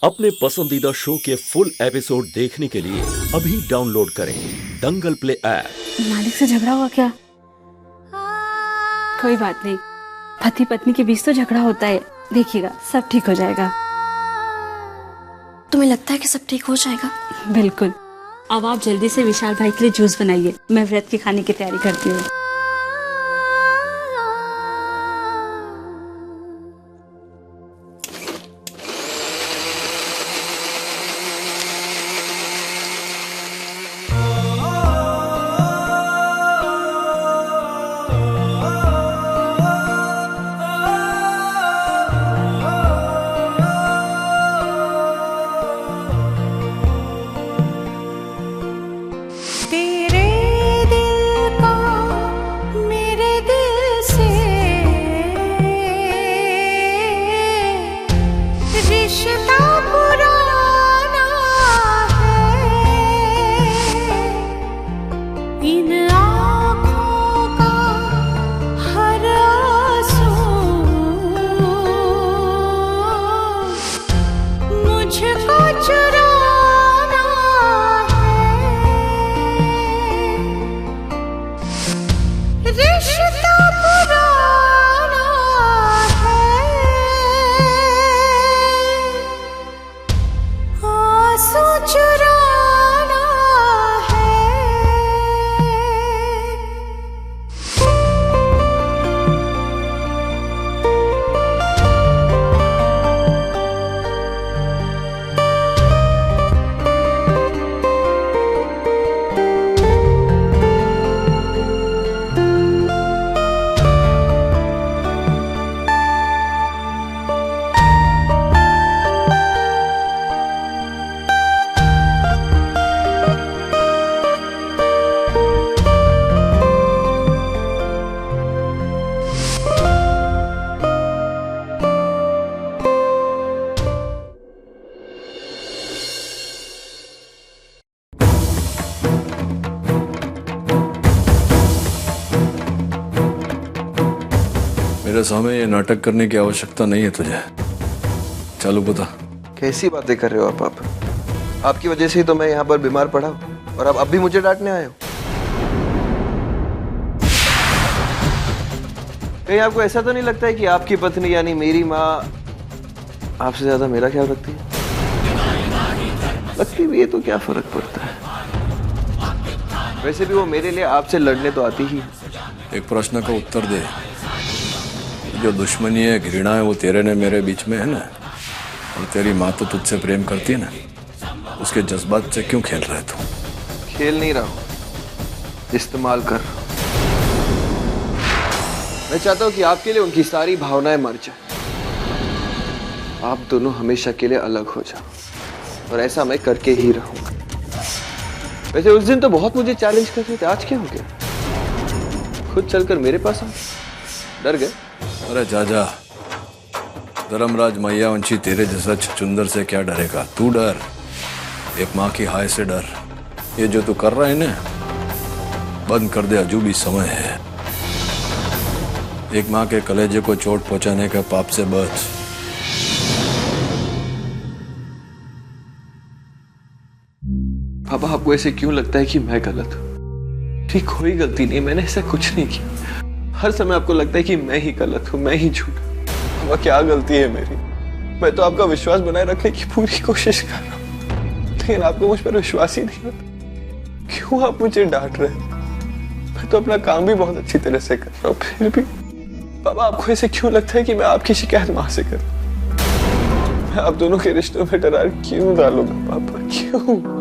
अपने पसंदीदा शो के फुल एपिसोड देखने के लिए अभी डाउनलोड करें दंगल प्ले ऐप। मालिक से झगड़ा हुआ क्या? कोई बात नहीं, पति पत्नी के बीच तो झगड़ा होता है, देखिएगा सब ठीक हो जाएगा। तुम्हें लगता है कि सब ठीक हो जाएगा? बिल्कुल। अब आप जल्दी से विशाल भाई के लिए जूस बनाइए, मैं व्रत के खाने की तैयारी करती हूँ। मेरे सामने ये नाटक करने की आवश्यकता नहीं है तुझे। चालू बता। कैसी बातें कर रहे हो आप? आपकी वजह से ही तो मैं यहाँ पर बीमार पड़ा और आप अब भी मुझे डांटने आए हो। कहीं आपको ऐसा तो नहीं लगता है कि आपकी पत्नी यानी मेरी माँ आपसे ज्यादा मेरा ख्याल रखती है? लगती भी है तो क्या फर्क पड़ता है? वैसे भी वो मेरे लिए आपसे लड़ने तो आती ही। एक प्रश्न का उत्तर दे। जो दुश्मनी है, घृणा है, वो तेरे ने मेरे बीच में है ना, और तेरी माँ तो तुझसे प्रेम करती है ना, उसके जज्बात से क्यों खेल रहा है तू? खेल नहीं रहा हूं, इस्तेमाल कर रहा हूं। मैं चाहता हूं कि आपके लिए उनकी सारी भावनाएं मर जाए। आप दोनों हमेशा के लिए अलग हो जाओ और ऐसा मैं करके ही रहूंगा। वैसे उस दिन तो बहुत मुझे चैलेंज कर रहे थे, आज क्या हो गया? खुद चलकर मेरे पास आओ। डर गए? अरे जा धर्मराज मैया वंशी तेरे जैसा छुचुंदर से क्या डरेगा? तू डर, एक माँ की हाय से डर। ये जो तू कर रहा है ना, बंद कर दे, अजूबी समय है। एक माँ के कलेजे को चोट पहुंचाने के पाप से बच। पापा, आपको ऐसे क्यों लगता है कि मैं गलत हूं? ठीक, कोई गलती नहीं, मैंने ऐसा कुछ नहीं किया। हर समय आपको लगता है कि मैं ही गलत हूं, मैं ही झूठ। पापा, क्या गलती है मेरी? मैं तो आपका विश्वास बनाए रखने की पूरी कोशिश कर रहा हूं, लेकिन आपको मुझ पर विश्वास ही नहीं होता। क्यों आप मुझे डांट रहे हैं? मैं तो अपना काम भी बहुत अच्छी तरह से कर रहा हूँ, फिर भी पापा आपको ऐसे क्यों लगता है कि मैं आपकी शिकायत माँ से करूं? मैं आप दोनों के रिश्तों में दरार क्यों डालूंगा पापा, क्यों?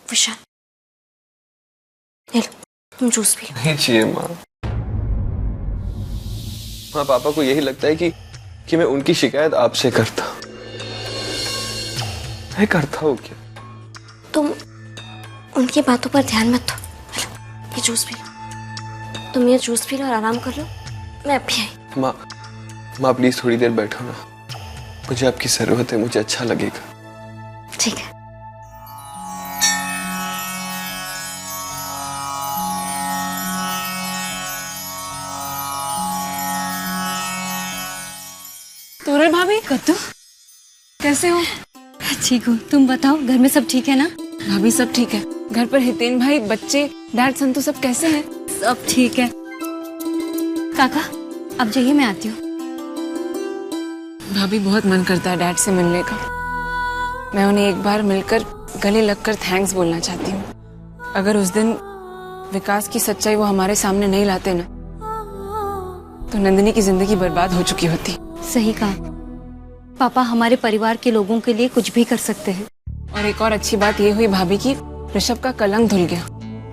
विशाल, ले लो, तुम जूस पियो। नहीं चाहिए माँ, माँ पापा को यही लगता है कि मैं उनकी शिकायत आपसे करता हूँ। मैं करता हूँ क्या? तुम उनकी बातों पर ध्यान मत दो। हेलो, ये जूस पी लो। तुम ये जूस पी लो और आराम कर लो। मैं अभी आई। माँ प्लीज थोड़ी देर बैठो ना, मुझे आपकी जरूरत है, मुझे अच्छा लगेगा। ठीक है। तोरल भाभी, कद्दू कैसे हो? ठीक हूँ, तुम बताओ घर में सब ठीक है ना? भाभी सब ठीक है। घर पर हितेन भाई, बच्चे, डैड, संतू सब कैसे हैं? सब ठीक है। काका अब जाइए, मैं आती हूँ। भाभी बहुत मन करता है डैड से मिलने का। मैं उन्हें एक बार मिलकर गले लगकर थैंक्स बोलना चाहती हूँ। अगर उस दिन विकास की सच्चाई वो हमारे सामने नहीं लाते ना, तो नंदिनी की जिंदगी बर्बाद हो चुकी होती। सही कहा, पापा हमारे परिवार के लोगों के लिए कुछ भी कर सकते हैं। और एक और अच्छी बात ये हुई भाभी की ऋषभ का कलंक धुल गया,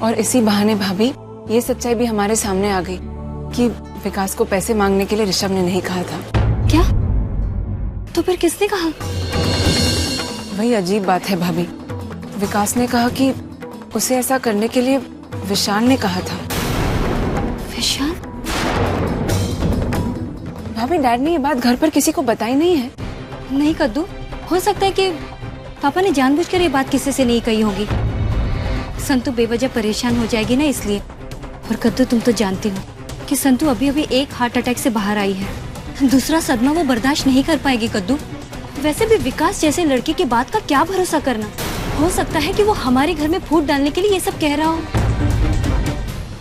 और इसी बहाने भाभी ये सच्चाई भी हमारे सामने आ गई कि विकास को पैसे मांगने के लिए ऋषभ ने नहीं कहा था। क्या? तो फिर किसने कहा? वही अजीब बात है भाभी, विकास ने कहा कि उसे ऐसा करने के लिए विशाल ने कहा था। विशाल? भाभी डैड ने ये बात घर पर किसी को बताई नहीं है? नहीं कद्दू, हो सकता है कि पापा ने जानबूझकर ये बात किसी से नहीं कही होगी। संतू बेवजह परेशान हो जाएगी ना, इसलिए। और कद्दू तुम तो जानती हो कि संतू अभी अभी एक हार्ट अटैक से बाहर आई है। दूसरा सदमा वो बर्दाश्त नहीं कर पाएगी कद्दू। वैसे भी विकास जैसे लड़के की बात का क्या भरोसा करना। हो सकता है कि वो हमारे घर में फूट डालने के लिए ये सब कह रहा हो।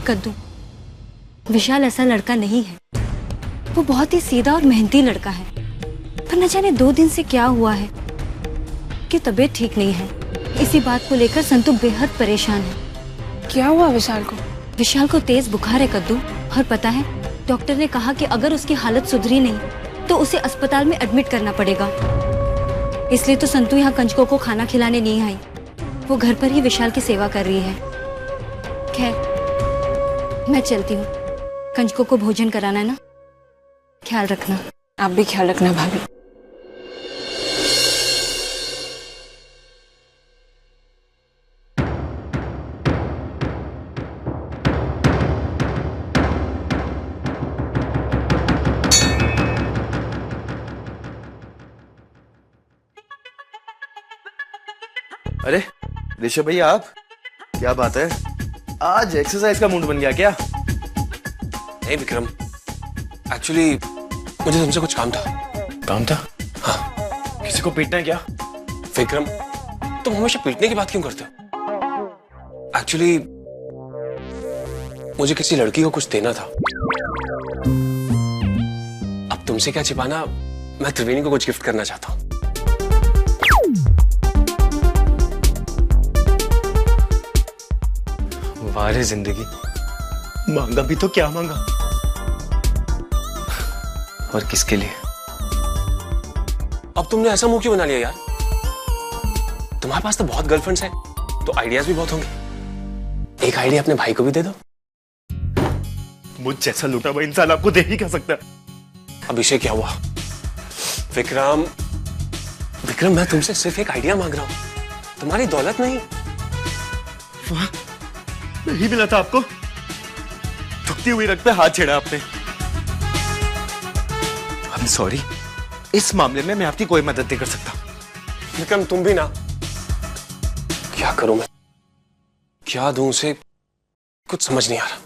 कद्दू, विशाल ऐसा लड़का नहीं है। वो बहुत ही सीधा और मेहनती लड़का है। पर न जाने 2 दिन से क्या हुआ है कि तबीयत ठीक नहीं है। इसी बात को लेकर संतू बेहद परेशान है। क्या हुआ विशाल को? विशाल को तेज बुखार है कद्दू, और पता है डॉक्टर ने कहा कि अगर उसकी हालत सुधरी नहीं तो उसे अस्पताल में एडमिट करना पड़ेगा। इसलिए तो संतू यहाँ कंजकों को खाना खिलाने नहीं आई। वो घर पर ही विशाल की सेवा कर रही है। खैर मैं चलती हूँ, कंजकों को भोजन कराना है ना, ख्याल रखना। आप भी ख्याल रखना भाभी। अरे ऋषभ भैया, आप? क्या बात है, आज एक्सरसाइज का मूड बन गया क्या? नहीं विक्रम, एक्चुअली मुझे तुमसे कुछ काम था। काम था? हाँ। किसी को पीटना है क्या? विक्रम, तुम हमेशा पीटने की बात क्यों करते हो? एक्चुअली मुझे किसी लड़की को कुछ देना था। अब तुमसे क्या छिपाना, मैं त्रिवेणी को कुछ गिफ्ट करना चाहता हूँ। वारे जिंदगी, मांगा भी तो क्या मांगा, और किसके लिए? अब तुमने ऐसा मुंह क्यों बना लिया यार? तुम्हारे पास तो बहुत गर्लफ्रेंड्स हैं, तो आइडियाज भी बहुत होंगे। एक आइडिया अपने भाई को भी दे दो। मुझ जैसा लूटा हुआ इंसान आपको दे ही क्या सकता है? अब इसे क्या हुआ? विक्रम, विक्रम मैं तुमसे सिर्फ एक आइडिया मांग रहा हूं, तुम्हारी दौलत नहीं। वाह, नहीं मिला था आपको? दुखती हुई रग पे हाथ छेड़ा आपने। I'm sorry, इस मामले में मैं आपकी कोई मदद नहीं कर सकता। विक्रम तुम भी ना। क्या करूं मैं, क्या दूं उसे, कुछ समझ नहीं आ रहा।